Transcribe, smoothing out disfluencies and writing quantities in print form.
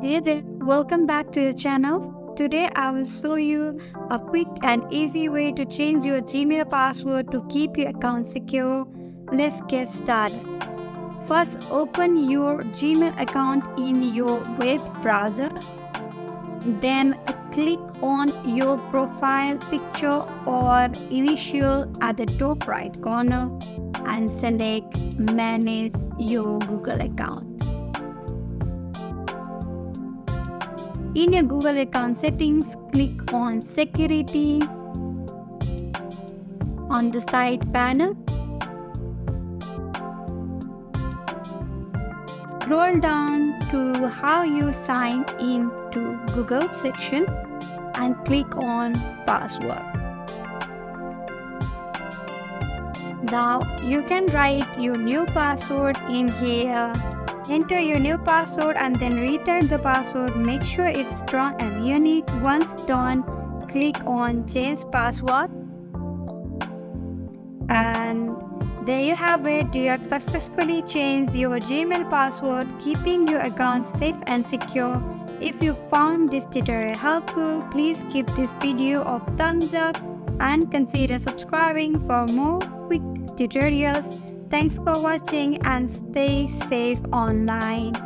Hey there, welcome back to the channel. Today I will show you a quick and easy way to change your Gmail password to keep your account secure. Let's get started. First, open your Gmail account in your web browser. Then click on your profile picture or initial at the top right corner and select Manage your Google account. In your Google account settings, click on Security on the side panel. Scroll down to how you sign in to Google section and click on Password. Now you can write your new password in here. Enter your new password and then retype the password. Make sure it's strong and unique. Once done, click on Change Password. And there you have it. You have successfully changed your Gmail password, keeping your account safe and secure. If you found this tutorial helpful, please give this video a thumbs up and consider subscribing for more quick tutorials. Thanks for watching and stay safe online.